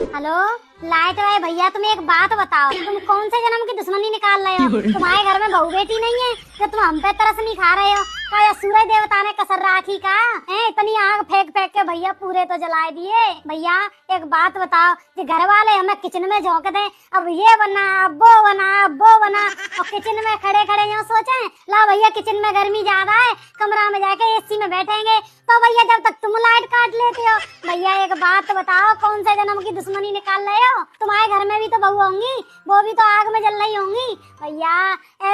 Hello light वाले भैया, तुम एक बात बताओ, तुम कौन से जन्म की दुश्मनी निकाल रहे हो? तुम्हारे घर में बहू बेटी नहीं है जो तुम हम पे तरस नहीं खा रहे हो? क्या सूरज देवता ने कसर राखी का है? इतनी आग फेंक फेंक के भैया पूरे तो जलाए दिए। भैया एक बात बताओ, जो घर वाले हमें किचन में झोंक दे, अब ये बना अब वो बना अब वो बना, और किचन में खड़े खड़े यहाँ सोचे ला भैया किचन में गर्मी ज्यादा है, कमरा में जाके एसी में बैठेंगे, तो भैया जब तक तुम लाइट काट लेते हो। भैया एक बात बताओ, कौन से जन्म की दुश्मनी निकाल रहे हो? तुम्हारे घर में भी तो बहू होंगी, वो भी तो आग में जल रही होंगी। भैया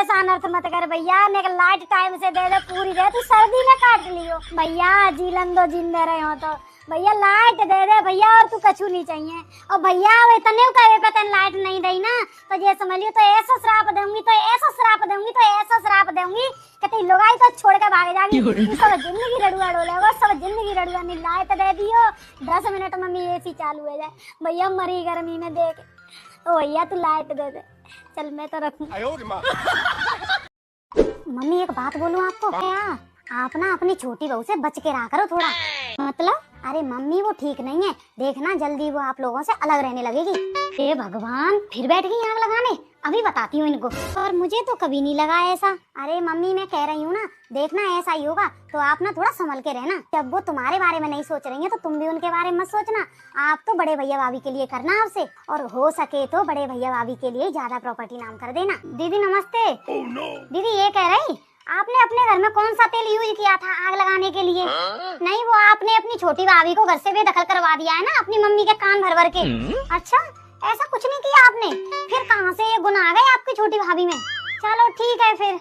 ऐसा अनर्थ मत कर भैया, ने लाइट टाइम से दे दे पूरी दे, तू सर्दी में काट लियो भैया, जीलन दो जिंदे रहे हो तो भैया लाइट दे दे भैया, और तू कछु नहीं चाहिए। और भैया इतने कहे पे तन लाइट नहीं देई ना, तो ये समझ लियो तो ऐसा श्राप दूंगी, तो ऐसा श्राप दूंगी, तो ऐसा श्राप दूंगी कि लोगाई तो छोड़ के भाग जाएगी। सब जिंदगी रड़ुआ डोलेगा, सब जिंदगी रड़ुआ। नहीं लाइट दे दियो, 10 मिनट में मी एसी चालू हो जाए भैया, मरी गर्मी में देख। ओ भैया तू लाइट दे दे, चल मैं तो रखूं। मम्मी एक बात बोलूं आपको, क्या आप ना अपनी छोटी बहू से बच के रहा करो थोड़ा। मतलब अरे मम्मी वो ठीक नहीं है, देखना जल्दी वो आप लोगों से अलग रहने लगेगी। हे भगवान, फिर बैठ गई आग लगाने, अभी बताती हूँ इनको। और मुझे तो कभी नहीं लगा ऐसा। अरे मम्मी मैं कह रही हूँ ना, देखना ऐसा ही होगा, तो आप ना थोड़ा संभल के रहना। जब वो तुम्हारे बारे में नहीं सोच रही है तो तुम भी उनके बारे में मत सोचना। आप तो बड़े भैया भाभी के लिए करना आपसे, और हो सके तो बड़े भैया भाभी के लिए ज्यादा प्रॉपर्टी नाम कर देना। दीदी नमस्ते। दीदी ये कह रही, आपने अपने घर में कौन सा तेल यूज किया था आग लगाने के लिए? नहीं, वो आपने अपनी छोटी भाभी को घर से बेदखल करवा दिया है ना, अपनी मम्मी के कान भर भर के। अच्छा, ऐसा कुछ नहीं किया आपने? फिर कहाँ से ये गुण आ गए आपकी छोटी भाभी में? चलो ठीक है फिर।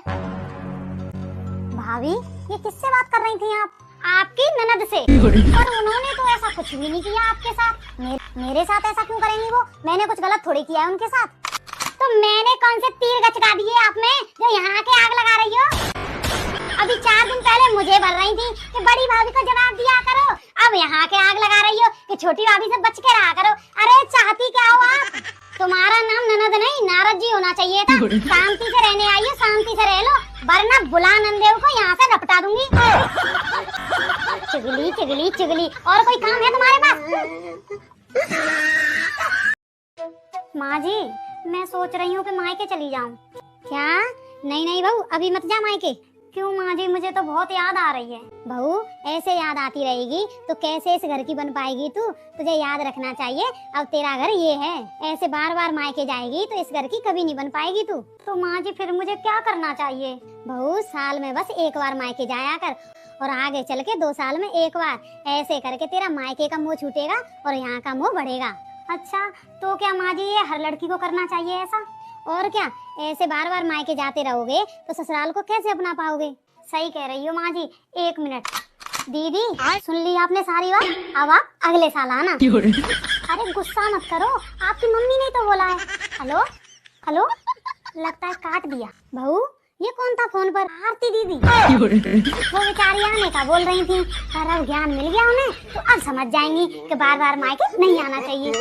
भाभी ये किससे बात कर रही थी आप? आपकी ननद से। पर उन्होंने तो ऐसा कुछ भी नहीं किया आपके साथ। मेरे साथ ऐसा क्यों करेंगी वो? मैंने कुछ गलत थोड़ी किया है उनके साथ। तो मैंने कौन से तीर गचका दिए आप में जो यहाँ के आग लगा रही हो? अभी 4 दिन पहले मुझे बोल रही थी कि बड़ी भाभी को जवाब दिया करो, अब यहाँ के आग लगा रही हो कि छोटी भाभी से बच के रहा करो। अरे चाहती क्या हो आप? तुम्हारा नाम ननद नहीं नारद जी होना चाहिए था। शांति से रहने आई हो, शांति से रह लो, वरना बुला नंदेव को यहाँ से लपटा दूंगी। चुगली चुगली चुगली, और कोई काम है तुम्हारे पास? माँ जी मैं सोच रही हूँ कि मायके चली जाऊँ। क्या? नहीं नहीं बहू, अभी मत जा मायके। क्यों माँ जी, मुझे तो बहुत याद आ रही है। बहू ऐसे याद आती रहेगी तो कैसे इस घर की बन पाएगी तू? तुझे याद रखना चाहिए, अब तेरा घर ये है, ऐसे बार बार मायके जाएगी तो इस घर की कभी नहीं बन पाएगी तू। तो माँ जी फिर मुझे क्या करना चाहिए? बहू साल में बस एक बार मायके जाया कर, और आगे चल के 2 साल में एक बार। ऐसे करके तेरा मायके का मोह छूटेगा और यहाँ का मोह बढ़ेगा। अच्छा तो क्या माँ जी ये हर लड़की को करना चाहिए ऐसा? और क्या, ऐसे बार बार मायके जाते रहोगे तो ससुराल को कैसे अपना पाओगे? सही कह रही हो माँ जी। 1 मिनट। दीदी सुन ली आपने सारी बात, अब आप अगले साल आना। अरे गुस्सा मत करो, आपकी मम्मी ने तो बोला है। हेलो हेलो, लगता है काट दिया। बहू ये कौन था फोन पर? आरती दीदी। वो बेचारी आने का बोल रही थी, पर अब ज्ञान मिल गया उन्हें, तो अब समझ जाएंगी कि बार बार मायके नहीं आना चाहिए।